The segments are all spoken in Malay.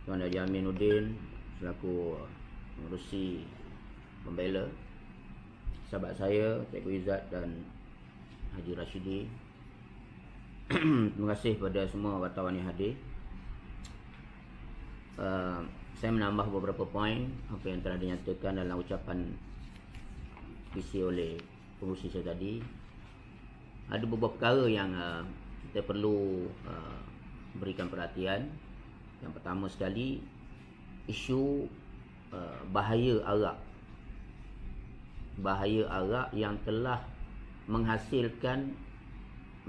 Tuan Haji Aminuddin selaku pengerusi pembela, sahabat saya Cikgu Izzat dan Haji Rashidi. Terima kasih kepada semua wartawan yang hadir. Saya menambah beberapa poin apa yang telah dinyatakan dalam ucapan isi oleh pengerusi saya tadi. Ada beberapa perkara yang kita perlu berikan perhatian. Yang pertama sekali, isu bahaya arak. Bahaya arak yang telah menghasilkan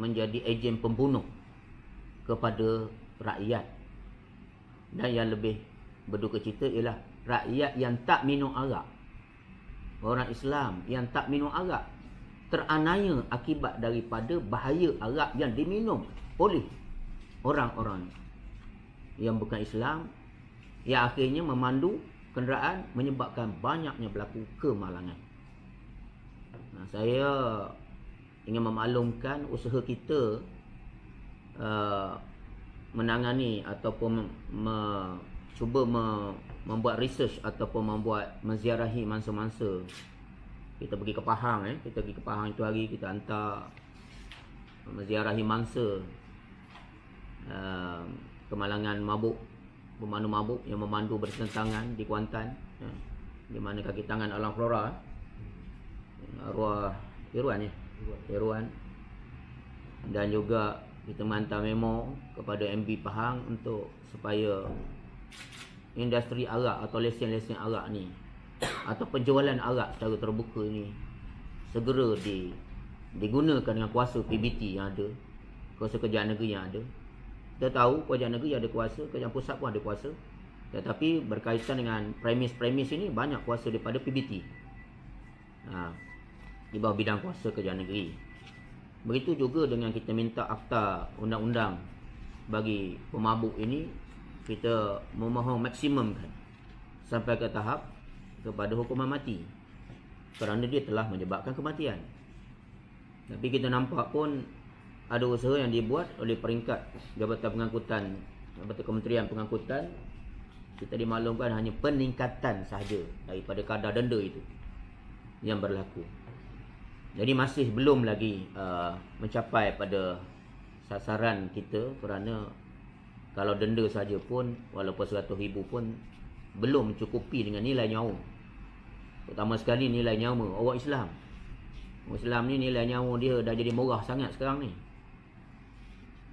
menjadi ejen pembunuh kepada rakyat. Dan yang lebih berduka cita ialah rakyat yang tak minum arak. Orang Islam yang tak minum arak teraniaya akibat daripada bahaya arak yang diminum oleh orang-orang yang bukan Islam, yang akhirnya memandu kenderaan menyebabkan banyaknya berlaku kemalangan. Saya ingin memaklumkan usaha kita menangani ataupun cuba membuat research ataupun menziarahi mangsa-mangsa. Kita pergi ke Pahang, kita pergi ke Pahang itu hari, kita hantar menziarahi mangsa kemalangan mabuk, pemandu mabuk yang memandu bertentangan di Kuantan, di mana kaki tangan Alam Flora, arwah Irwan, dan juga kita menghantar memo kepada MB Pahang untuk supaya industri arak atau lesen-lesen arak ni atau penjualan arak secara terbuka ni segera digunakan dengan kuasa PBT yang ada, kuasa kerajaan negeri yang ada. Kita tahu kerajaan negeri ada kuasa, kerajaan pusat pun ada kuasa, tetapi berkaitan dengan premis ini banyak kuasa daripada PBT di bawah bidang kuasa kerajaan negeri. Begitu juga dengan kita minta akta undang-undang bagi pemabuk ini, kita memohon maksimumkan sampai ke tahap kepada hukuman mati kerana dia telah menyebabkan kematian. Tapi kita nampak pun ada usaha yang dibuat oleh peringkat Jabatan Pengangkutan, Jabatan Kementerian Pengangkutan. Kita dimaklumkan hanya peningkatan sahaja daripada kadar denda itu yang berlaku. Jadi masih belum lagi mencapai pada sasaran kita, kerana kalau denda saja pun walaupun 100,000 pun belum mencukupi dengan nilai nyawa. Pertama sekali nilai nyawa orang Islam. Orang Islam ni nilai nyawa dia dah jadi murah sangat sekarang ni.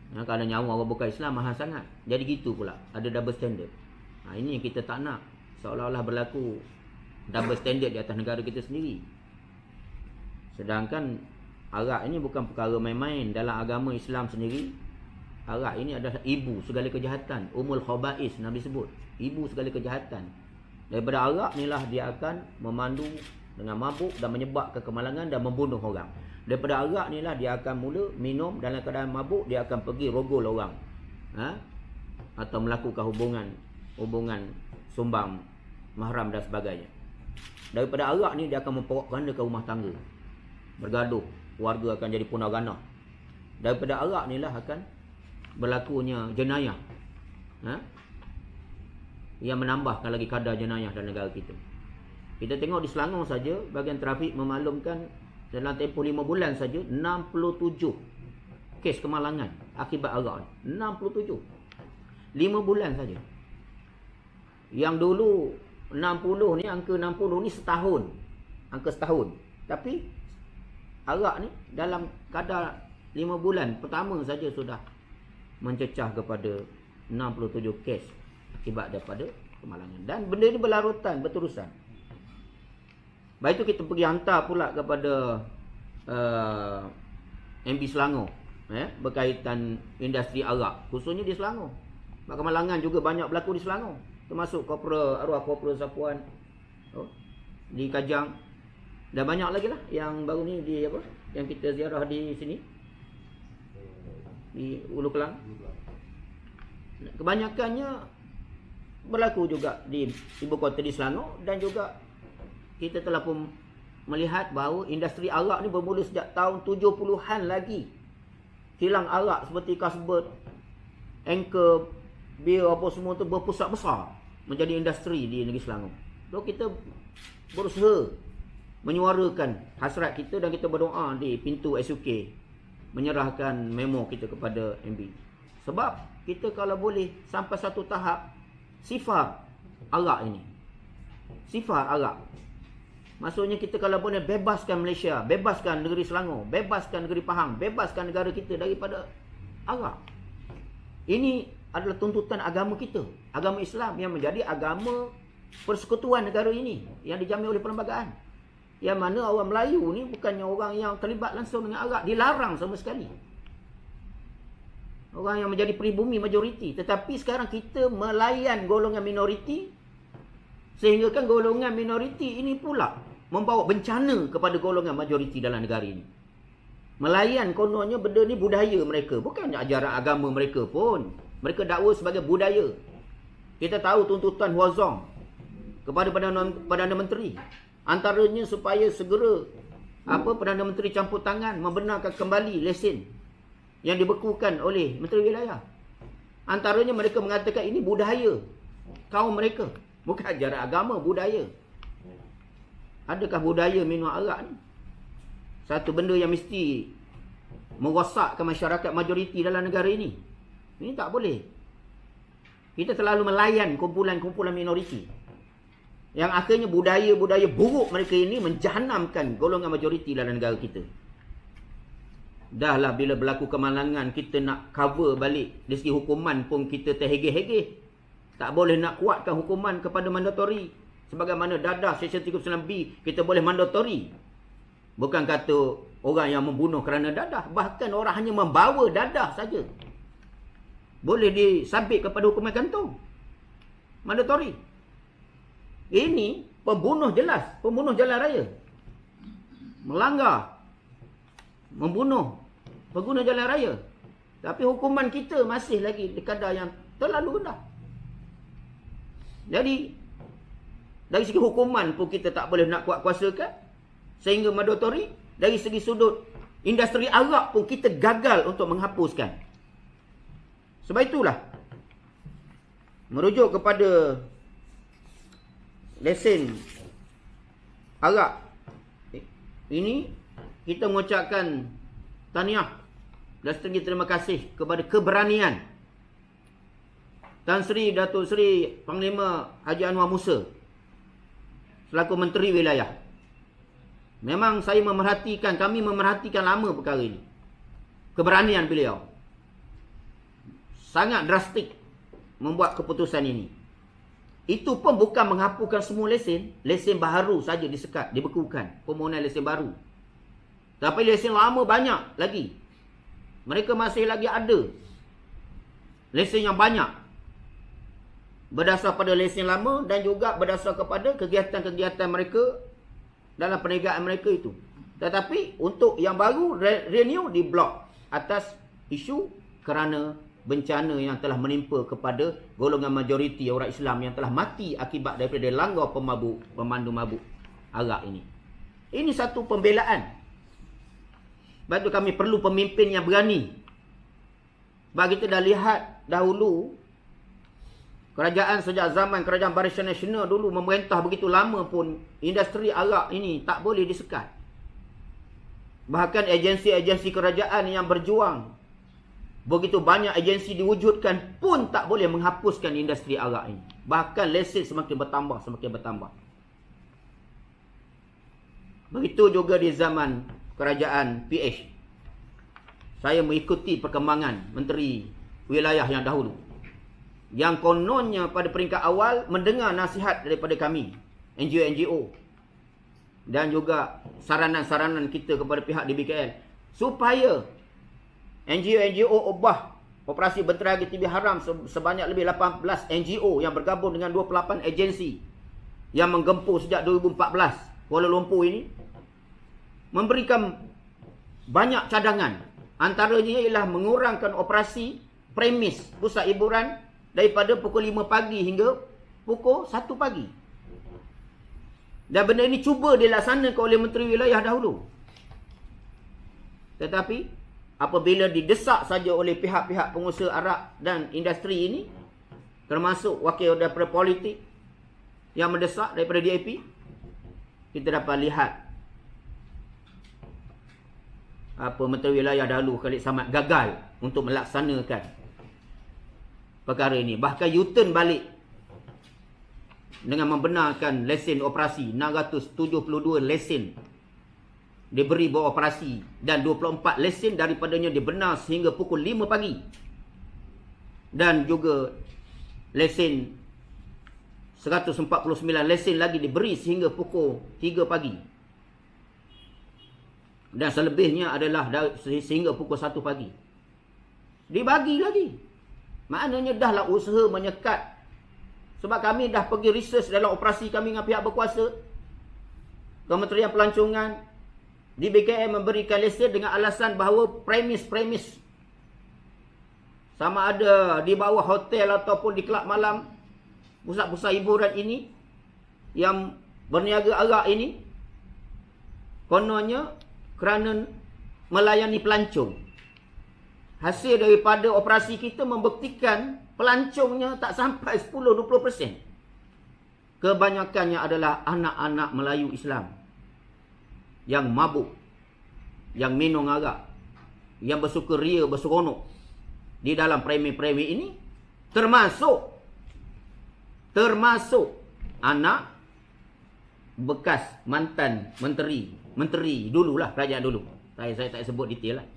Kalau nyawa orang bukan Islam mahal sangat. Jadi gitu pula, ada double standard. Ini yang kita tak nak, seolah-olah berlaku double standard di atas negara kita sendiri. Sedangkan arak ini bukan perkara main-main. Dalam agama Islam sendiri, arak ini adalah ibu segala kejahatan. Ummul khaba'is Nabi sebut, ibu segala kejahatan. Daripada arak inilah dia akan memandu dengan mabuk dan menyebabkan kemalangan dan membunuh orang. Daripada arak inilah dia akan mula minum dalam keadaan mabuk, dia akan pergi rogol orang, atau melakukan hubungan sumbang mahram dan sebagainya. Daripada arak ni dia akan memperokkandakan rumah tangga, bergaduh, keluarga akan jadi punah ganah. Daripada arak ni lah akan berlakunya jenayah, yang menambahkan lagi kadar jenayah dalam negara kita. Kita tengok di Selangor saja, bahagian trafik memaklumkan dalam tempoh 5 bulan saja 67 kes kemalangan akibat arak. 67 5 bulan saja. Yang dulu 60 ni, angka 60 ni setahun, angka setahun. Tapi arak ni dalam kadar 5 bulan pertama saja sudah mencecah kepada 67 kes akibat daripada kemalangan. Dan benda ni berlarutan, berterusan. Baik itu kita pergi hantar pula kepada MB Selangor, berkaitan industri arak, khususnya di Selangor. Kemalangan juga banyak berlaku di Selangor, termasuk arwah Korporal Sapuan di Kajang. Dan banyak lagi lah yang baru ni di yang kita ziarah di sini, di Ulu Kelang. Kebanyakannya berlaku juga di ibu kota di Selangor. Dan juga kita telah pun melihat bahawa industri arak ni bermula sejak tahun 70-an lagi. Kilang arak seperti Kasbert, Anchor, bir apa semua tu berpusat besar menjadi industri di negeri Selangor. So kita berusaha menyuarakan hasrat kita dan kita berdoa di pintu SUK menyerahkan memo kita kepada MB. Sebab kita kalau boleh sampai satu tahap sifar arak ini. Sifar arak. Maksudnya kita kalau boleh bebaskan Malaysia, bebaskan negeri Selangor, bebaskan negeri Pahang, bebaskan negara kita daripada arak. Ini adalah tuntutan agama kita, agama Islam yang menjadi agama persekutuan negara ini yang dijamin oleh perlembagaan. Yang mana orang Melayu ni bukannya orang yang terlibat langsung dengan arak, dilarang sama sekali. Orang yang menjadi peribumi majoriti, tetapi sekarang kita melayan golongan minoriti sehingga kan golongan minoriti ini pula membawa bencana kepada golongan majoriti dalam negara ini. Melayan kononnya benda ni budaya mereka, bukannya ajaran agama mereka pun. Mereka dakwa sebagai budaya. Kita tahu tuntutan Huazong kepada Perdana Menteri, antaranya supaya segera Perdana Menteri campur tangan membenarkan kembali lesen yang dibekukan oleh Menteri Wilayah. Antaranya mereka mengatakan ini budaya kaum mereka, bukan ajaran agama, budaya. Adakah budaya minum arak ni satu benda yang mesti merosakkan masyarakat majoriti dalam negara ini? Ini tak boleh. Kita terlalu melayan kumpulan-kumpulan minoriti yang akhirnya budaya-budaya buruk mereka ini menjahanamkan golongan majoriti dalam negara kita. Dahlah bila berlaku kemalangan, kita nak cover balik dari segi hukuman pun kita terhegeh-hegeh. Tak boleh nak kuatkan hukuman kepada mandatori. Sebagaimana dadah Seksyen 39B kita boleh mandatori. Bukan kata orang yang membunuh kerana dadah, bahkan orang hanya membawa dadah saja boleh disabit kepada hukuman gantung. Mandatori. Ini pembunuh jelas, pembunuh jalan raya. Melanggar, membunuh pengguna jalan raya. Tapi hukuman kita masih lagi di kadar yang terlalu rendah. Jadi dari segi hukuman pun kita tak boleh nak kuat-kuasakan sehingga mandatori. Dari segi sudut industri arak pun kita gagal untuk menghapuskan. Sebab itulah merujuk kepada lesen arak ini, kita mengucapkan tahniah dan setinggi terima kasih kepada keberanian Tan Sri Datuk Seri Panglima Haji Anwar Musa selaku Menteri Wilayah. Memang kami memerhatikan lama perkara ini. Keberanian beliau sangat drastik membuat keputusan ini. Itu pun bukan menghapuskan semua lesen. Lesen baru saja disekat, dibekukan permohonan lesen baru. Tapi lesen lama banyak lagi. Mereka masih lagi ada lesen yang banyak berdasar pada lesen lama dan juga berdasar kepada kegiatan-kegiatan mereka dalam perniagaan mereka itu. Tetapi untuk yang baru renew di blok atas isu kerana bencana yang telah menimpa kepada golongan majoriti orang Islam yang telah mati akibat daripada langgar pemandu mabuk arak ini. Ini satu pembelaan. Sebab itu kami perlu pemimpin yang berani. Sebab kita dah lihat dahulu kerajaan sejak zaman kerajaan Barisan Nasional dulu memerintah begitu lama pun industri arak ini tak boleh disekat. Bahkan agensi-agensi kerajaan yang berjuang, begitu banyak agensi diwujudkan pun tak boleh menghapuskan industri arak ini. Bahkan lesen semakin bertambah. Begitu juga di zaman kerajaan PH. Saya mengikuti perkembangan Menteri Wilayah yang dahulu, yang kononnya pada peringkat awal mendengar nasihat daripada kami, NGO-NGO, dan juga saranan-saranan kita kepada pihak DBKL, supaya NGO-NGO ubah operasi benteragi TB haram sebanyak lebih 18 NGO yang bergabung dengan 28 agensi yang menggempur sejak 2014 Kuala Lumpur ini, memberikan banyak cadangan. Antaranya ialah mengurangkan operasi premis pusat hiburan daripada pukul 5 pagi hingga pukul 1 pagi. Dan benda ini cuba dilaksanakan oleh Menteri Wilayah dahulu. Tetapi apabila didesak saja oleh pihak-pihak pengusaha arak dan industri ini, termasuk wakil daripada politik yang mendesak daripada DAP, kita dapat lihat Menteri Wilayah dahulu Khalid Samad gagal untuk melaksanakan perkara ini. Bahkan U-turn balik dengan membenarkan lesen operasi. 672 lesen diberi beroperasi dan 24 lesen daripadanya dibenar sehingga pukul 5 pagi. Dan juga lesen 149 lesen lagi diberi sehingga pukul 3 pagi. Dan selebihnya adalah sehingga pukul 1 pagi. Dibagi lagi. Maknanya dahlah usaha menyekat. Sebab kami dah pergi research dalam operasi kami dengan pihak berkuasa. Kementerian Pelancongan di BKM memberikan lesen dengan alasan bahawa premis sama ada di bawah hotel ataupun di kelab malam, pusat-pusat hiburan ini yang berniaga arak ini, kononnya kerana melayani pelancong. Hasil daripada operasi kita membuktikan pelancongnya tak sampai 10-20%. Kebanyakannya adalah anak-anak Melayu Islam yang mabuk, yang minum arak, yang bersukaria, berseronok di dalam premi-premi ini, termasuk anak bekas mantan menteri dululah, kerajaan dulu. Saya tak sebut detail lah.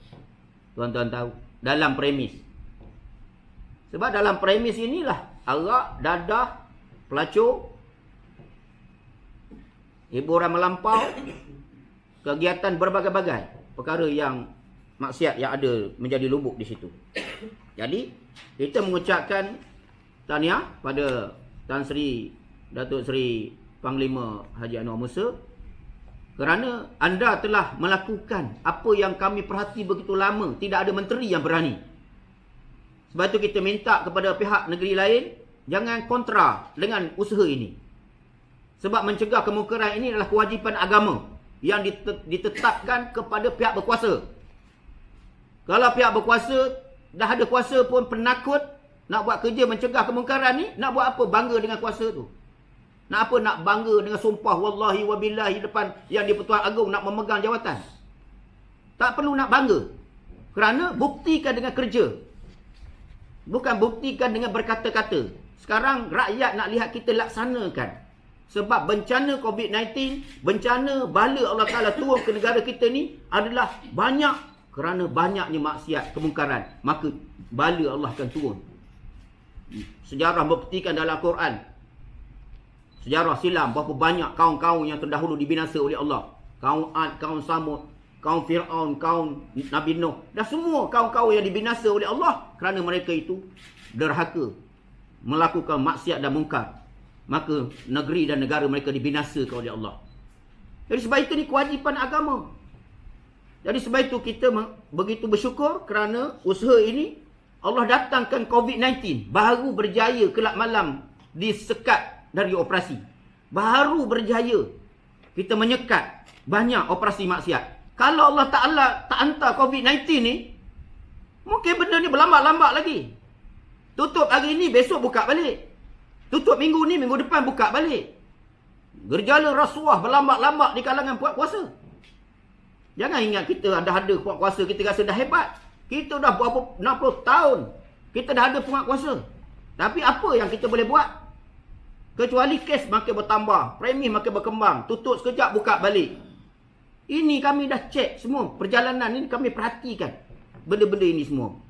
Tuan-tuan tahu dalam premis. Sebab dalam premis inilah arak, dadah, pelacur, hiburan melampau, kegiatan berbagai-bagai perkara yang maksiat yang ada menjadi lubuk di situ. Jadi kita mengucapkan tahniah pada Tan Sri Datuk Seri Panglima Haji Anwar Musa kerana anda telah melakukan apa yang kami perhati begitu lama. Tidak ada menteri yang berani. Sebab itu kita minta kepada pihak negeri lain jangan kontra dengan usaha ini. Sebab mencegah kemungkaran ini adalah kewajipan agama yang ditetapkan kepada pihak berkuasa. Kalau pihak berkuasa dah ada kuasa pun penakut nak buat kerja mencegah kemungkaran ni, nak buat apa bangga dengan kuasa tu? Nak apa nak bangga dengan sumpah wallahi wabillahi depan yang di-Pertuan Agong nak memegang jawatan? Tak perlu nak bangga. Kerana buktikan dengan kerja. Bukan buktikan dengan berkata-kata. Sekarang rakyat nak lihat kita laksanakan. Sebab bencana COVID-19, bencana bala Allah Ta'ala turun ke negara kita ni adalah banyak kerana banyaknya maksiat, kemungkaran. Maka bala Allah akan turun. Sejarah membuktikan dalam Quran. Sejarah silam berapa banyak kaum-kaum yang terdahulu dibinasa oleh Allah. Kaum Ad, kaum Samud, kaum Fir'aun, kaum Nabi Nuh. Dan semua kaum-kaum yang dibinasa oleh Allah kerana mereka itu derhaka, melakukan maksiat dan mungkar. Maka negeri dan negara mereka dibinasakan oleh Allah. Jadi sebab itu ni kewajipan agama. Jadi sebab itu kita begitu bersyukur kerana usaha ini Allah datangkan COVID-19. Baru berjaya kelab malam disekat dari operasi. Baru berjaya kita menyekat banyak operasi maksiat. Kalau Allah Ta'ala tak hantar COVID-19 ni, mungkin benda ni berlambat-lambat lagi. Tutup hari ni, besok buka balik. Tutup minggu ni, minggu depan buka balik. Gerjala rasuah berlambat-lambat di kalangan puak kuasa. Jangan ingat kita dah ada puak kuasa, kita rasa dah hebat. Kita dah berapa 60 tahun. Kita dah ada puak kuasa. Tapi apa yang kita boleh buat? Kecuali kes makin bertambah, premis makin berkembang. Tutup sekejap, buka balik. Ini kami dah cek semua. Perjalanan ini kami perhatikan. Benda-benda ini semua.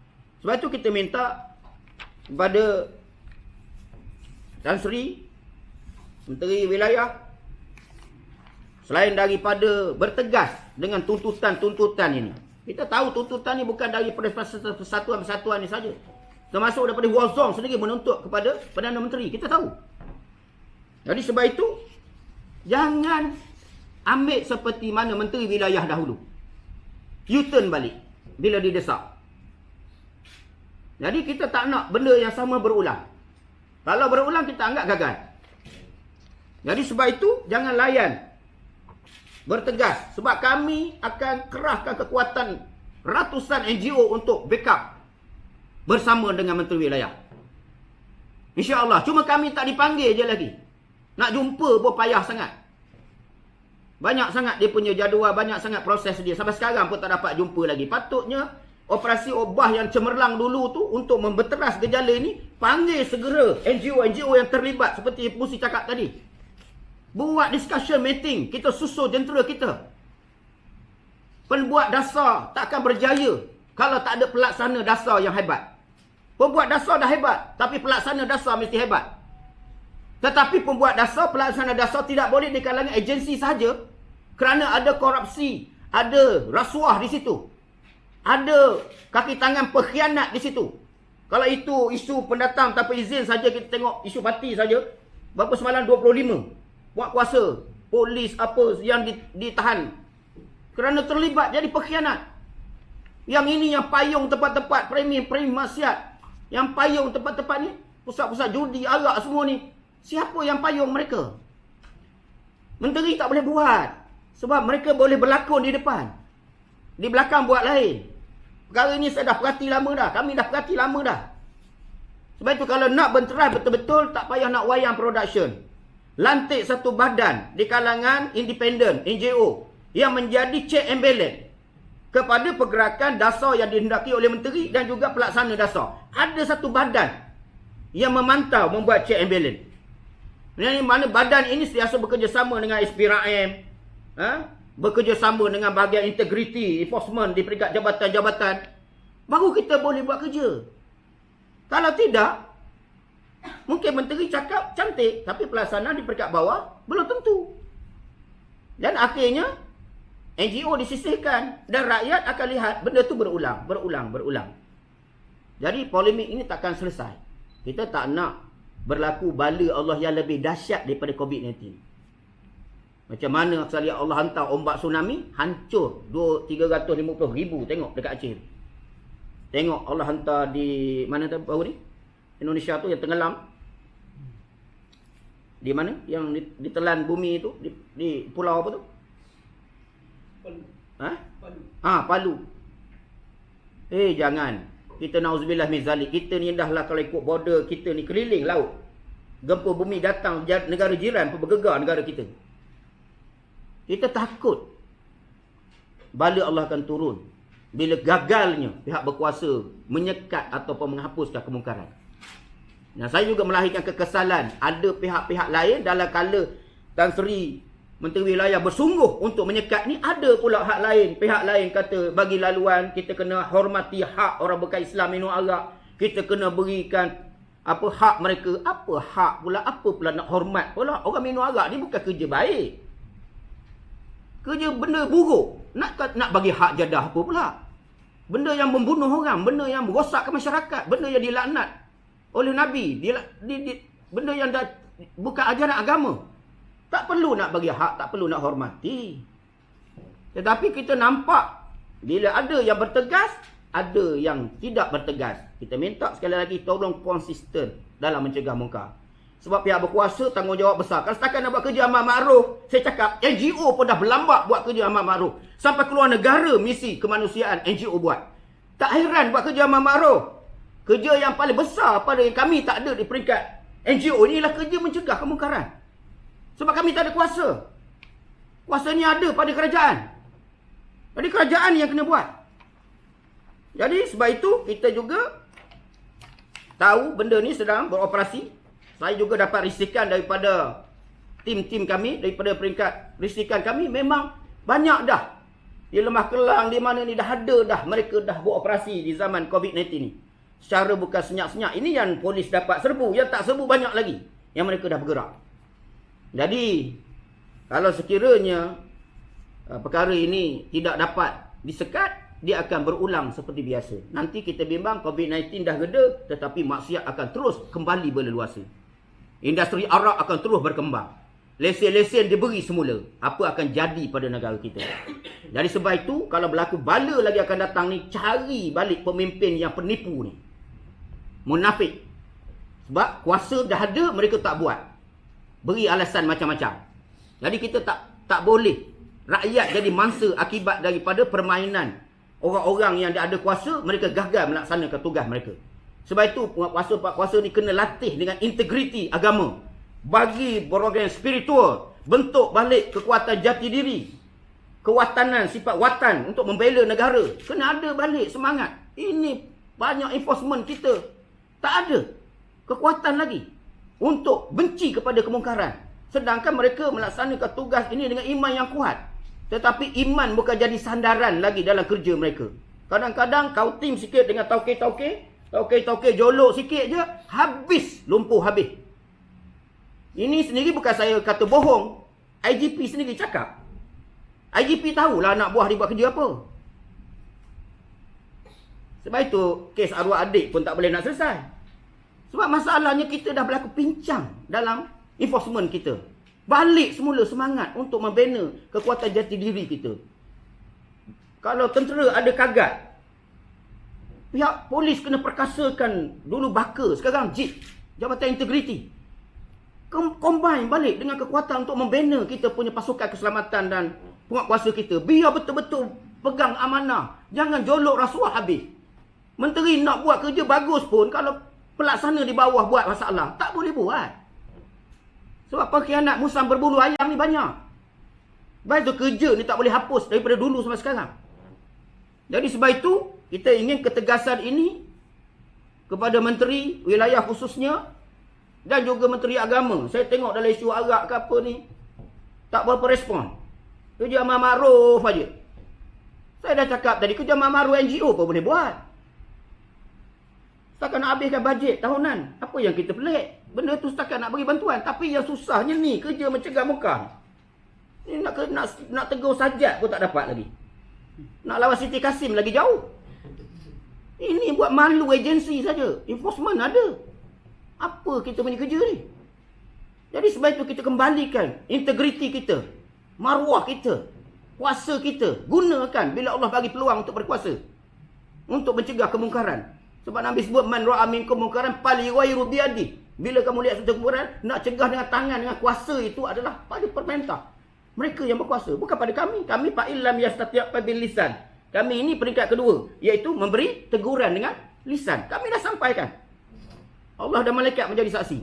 Sebab itu kita minta kepada Tan Sri Menteri Wilayah, selain daripada bertegas dengan tuntutan-tuntutan ini. Kita tahu tuntutan ini bukan daripada persatuan-persatuan ini saja. Termasuk daripada Wazong sendiri menuntut kepada Perdana Menteri. Kita tahu. Jadi sebab itu, jangan ambil seperti mana Menteri Wilayah dahulu. U-turn balik bila didesak. Jadi kita tak nak benda yang sama berulang. Kalau berulang kita anggap gagal. Jadi sebab itu jangan layan. Bertegas. Sebab kami akan kerahkan kekuatan ratusan NGO untuk backup bersama dengan Menteri Wilayah. InsyaAllah. Cuma kami tak dipanggil je lagi. Nak jumpa pun payah sangat. Banyak sangat dia punya jadual, banyak sangat proses dia. Sampai sekarang pun tak dapat jumpa lagi. Patutnya operasi obah yang cemerlang dulu tu untuk membeteras gejala ini, panggil segera NGO-NGO yang terlibat seperti Pusi cakap tadi. Buat discussion meeting, kita susun jentera kita. Pembuat dasar takkan berjaya kalau tak ada pelaksana dasar yang hebat. Pembuat dasar dah hebat, tapi pelaksana dasar mesti hebat. Tetapi pembuat dasar, pelaksana dasar tidak boleh di kalangan agensi sahaja, kerana ada korupsi, ada rasuah di situ. Ada kaki tangan pengkhianat di situ. Kalau itu isu pendatang tanpa izin saja, kita tengok isu parti saja. Berapa semalam 25 buat kuasa, polis apa yang ditahan kerana terlibat jadi pengkhianat. Yang ini yang payung tempat-tempat premi maksiat. Yang payung tempat-tempat ni, pusat-pusat judi, arak semua ni. Siapa yang payung mereka? Menteri tak boleh buat. Sebab mereka boleh berlakon di depan. Di belakang buat lain. Perkara ni saya dah perhati lama dah. Kami dah perhati lama dah. Sebab itu kalau nak benteras betul-betul, tak payah nak wayang production. Lantik satu badan di kalangan independen, NGO, yang menjadi check and balance kepada pergerakan dasar yang dihendaki oleh menteri dan juga pelaksana dasar. Ada satu badan yang memantau, membuat check and balance. Yang mana badan ini sentiasa bekerjasama dengan SPRM, bekerjasama dengan bahagian integriti, enforcement di peringkat jabatan-jabatan. Baru kita boleh buat kerja. Kalau tidak, mungkin menteri cakap cantik, tapi pelaksanaan di peringkat bawah belum tentu. Dan akhirnya NGO disisihkan dan rakyat akan lihat benda tu berulang. Jadi polemik ini takkan selesai. Kita tak nak berlaku bala Allah yang lebih dahsyat daripada COVID-19. Macam mana sekali Allah hantar ombak tsunami, hancur 350 ribu. Tengok dekat Aceh. Tengok Allah hantar di mana tu baru ni? Indonesia tu yang tenggelam. Di mana? Yang ditelan bumi tu, di pulau apa tu? Palu. Jangan. Kita na'udzubillah min zalik. Kita ni dahlah kalau ikut border kita ni keliling laut. Gempa bumi datang negara jiran pun bergegar negara kita. Kita takut bala Allah akan turun bila gagalnya pihak berkuasa menyekat ataupun menghapuskan kemungkaran. Nah, saya juga melahirkan kekesalan ada pihak-pihak lain dalam kala Tan Sri Menteri Wilayah bersungguh untuk menyekat ni, ada pula hak lain, pihak lain kata bagi laluan, kita kena hormati hak orang bukan Islam minum arak, kita kena berikan apa hak mereka. Apa hak pula, apa pula nak hormat pula? Orang minum arak ni bukan kerja baik, kerja benda buruk. Nak bagi hak jadah apa pula? Benda yang membunuh orang, benda yang merosakkan masyarakat, benda yang dilaknat oleh Nabi, benda yang bukan ajaran agama. Tak perlu nak bagi hak, tak perlu nak hormati. Tetapi kita nampak bila ada yang bertegas, ada yang tidak bertegas. Kita minta sekali lagi tolong konsisten dalam mencegah mungkar. Sebab pihak berkuasa tanggungjawab besar. Kalau setakat nak buat kerja amal makruf, saya cakap NGO pun dah berlambak buat kerja amal makruf. Sampai keluar negara misi kemanusiaan NGO buat. Tak heran buat kerja amal makruf. Kerja yang paling besar pada yang kami tak ada di peringkat NGO ni ialah kerja mencegah kemungkaran. Sebab kami tak ada kuasa. Kuasa ni ada pada kerajaan. Pada kerajaan yang kena buat. Jadi sebab itu kita juga tahu benda ni sedang beroperasi. Saya juga dapat risikan daripada tim-tim kami, daripada peringkat risikan kami, memang banyak dah. Di Lembah Kelang, di mana ni dah ada dah. Mereka dah beroperasi di zaman COVID-19 ni. Secara bukan senyap-senyap. Ini yang polis dapat serbu. Yang tak serbu banyak lagi. Yang mereka dah bergerak. Jadi, kalau sekiranya perkara ini tidak dapat disekat, dia akan berulang seperti biasa. Nanti kita bimbang COVID-19 dah reda, tetapi maksiat akan terus kembali berleluasa. Industri arak akan terus berkembang. Lesen-lesen diberi semula. Apa akan jadi pada negara kita? Jadi sebab itu, kalau berlaku bala lagi akan datang ni, cari balik pemimpin yang penipu ni. Munafik. Sebab kuasa dah ada, mereka tak buat. Beri alasan macam-macam. Jadi kita tak boleh rakyat jadi mangsa akibat daripada permainan orang-orang yang ada kuasa, mereka gagal melaksanakan tugas mereka. Sebab itu pak kuasa ni kena latih dengan integriti agama. Bagi berorgan spiritual, bentuk balik kekuatan jati diri, kewatanan, sifat watan untuk membela negara. Kena ada balik semangat. Ini banyak enforcement kita tak ada kekuatan lagi untuk benci kepada kemungkaran. Sedangkan mereka melaksanakan tugas ini dengan iman yang kuat. Tetapi iman bukan jadi sandaran lagi dalam kerja mereka. Kadang-kadang kau tim sikit dengan tauke jolok sikit je, habis, lumpuh habis. Ini sendiri bukan saya kata bohong. IGP sendiri cakap. IGP tahulah anak buah dia buat kerja apa. Sebab itu, kes arwah adik pun tak boleh nak selesai. Sebab masalahnya kita dah berlaku pincang dalam enforcement kita. Balik semula semangat untuk membina kekuatan jati diri kita. Kalau tentera ada kagat, pihak polis kena perkasakan dulu baka, sekarang JIT, Jabatan Integriti. Combine balik dengan kekuatan untuk membina kita punya pasukan keselamatan dan penguatkuasa kita. Biar betul-betul pegang amanah. Jangan jolok rasuah habis. Menteri nak buat kerja bagus pun, kalau pelaksana di bawah buat masalah, tak boleh buat. Sebab pengkhianat musang berbulu ayam ni banyak. Baik tu kerja ni tak boleh hapus daripada dulu sampai sekarang. Jadi sebab itu, kita ingin ketegasan ini kepada menteri wilayah khususnya dan juga Menteri Agama. Saya tengok dalam isu Arab ke apa ni, tak berapa respon. Kerja Amal Ma'ruf aja. Saya dah cakap tadi, kerja Amal Ma'ruf NGO pun boleh buat. Setakat nak habiskan bajet tahunan. Apa yang kita pelik? Benda tu setakat nak bagi bantuan. Tapi yang susahnya ni, kerja mencegah mungkar. Ni nak tegur Sajat pun tak dapat lagi. Nak lawan Siti Kasim lagi jauh. Ini buat malu agensi saja. Enforcement ada. Apa kita punya kerja ni? Jadi sebab itu kita kembalikan integriti kita, maruah kita, kuasa kita. Gunakan bila Allah bagi peluang untuk berkuasa, untuk mencegah kemungkaran. Sebab Nabi sebut, man ra'a minkum munkaran falyughayyiru biyadihi. Bila kamu lihat satu kemungkaran, nak cegah dengan tangan, dengan kuasa, itu adalah pada pemerintah. Mereka yang berkuasa, bukan pada kami. Kami fa'illam yastati' bil lisan. Kami ini peringkat kedua, iaitu memberi teguran dengan lisan. Kami dah sampaikan. Allah dan malaikat menjadi saksi.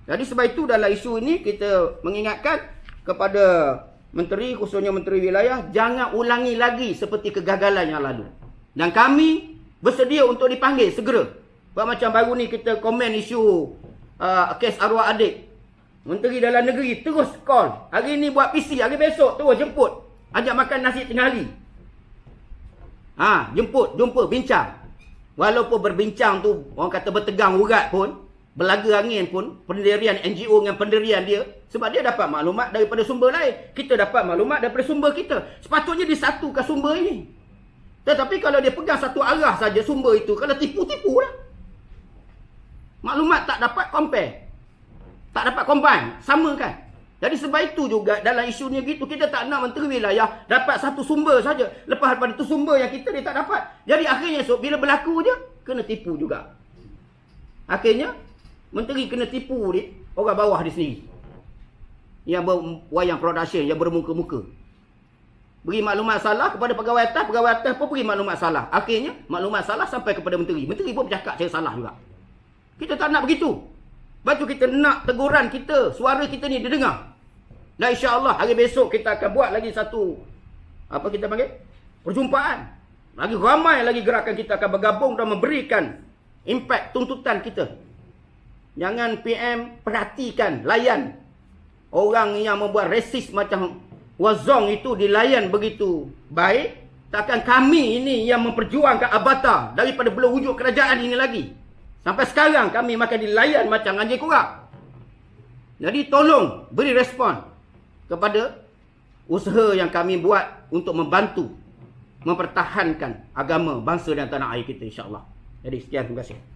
Jadi sebab itu dalam isu ini kita mengingatkan kepada menteri, khususnya menteri wilayah, jangan ulangi lagi seperti kegagalan yang lalu. Dan kami bersedia untuk dipanggil segera. Buat macam baru ni kita komen isu kes arwah adik. Menteri dalam negeri terus call. Hari ni buat PC, hari besok terus jemput. Ajak makan nasi tengah hari. Jumpa, bincang. Walaupun berbincang tu, orang kata bertegang urat pun, belaga angin pun, pendirian NGO dengan pendirian dia, sebab dia dapat maklumat daripada sumber lain. Kita dapat maklumat daripada sumber kita. Sepatutnya disatukan sumber ini. Tetapi kalau dia pegang satu arah saja sumber itu, kalau tipu-tipu lah. Maklumat tak dapat compare. Tak dapat combine. Sama kan? Jadi sebab itu juga dalam isunya gitu, kita tak nak menteri wilayah dapat satu sumber saja. Lepas daripada itu sumber yang kita dia tak dapat. Jadi akhirnya esok bila berlaku je, kena tipu juga. Akhirnya, menteri kena tipu dia, orang bawah dia sendiri. Yang berwayang production, yang bermuka-muka. Beri maklumat salah kepada pegawai atas pun beri maklumat salah. Akhirnya, maklumat salah sampai kepada menteri. Menteri pun bercakap saya salah juga. Kita tak nak begitu. Lepas tu kita nak teguran kita, suara kita ni didengar. Dan insya-Allah hari besok kita akan buat lagi satu, apa kita panggil? Perjumpaan. Lagi ramai lagi gerakan kita akan bergabung dan memberikan impak tuntutan kita. Jangan PM perhatikan, layan. Orang yang membuat resis macam Wazong itu dilayan begitu baik. Takkan kami ini yang memperjuangkan Abata daripada belum wujud kerajaan ini lagi. Sampai sekarang kami makan dilayan macam anjing kurap. Jadi tolong beri respon kepada usaha yang kami buat untuk membantu mempertahankan agama, bangsa dan tanah air kita, insya-Allah. Jadi sekian, terima kasih.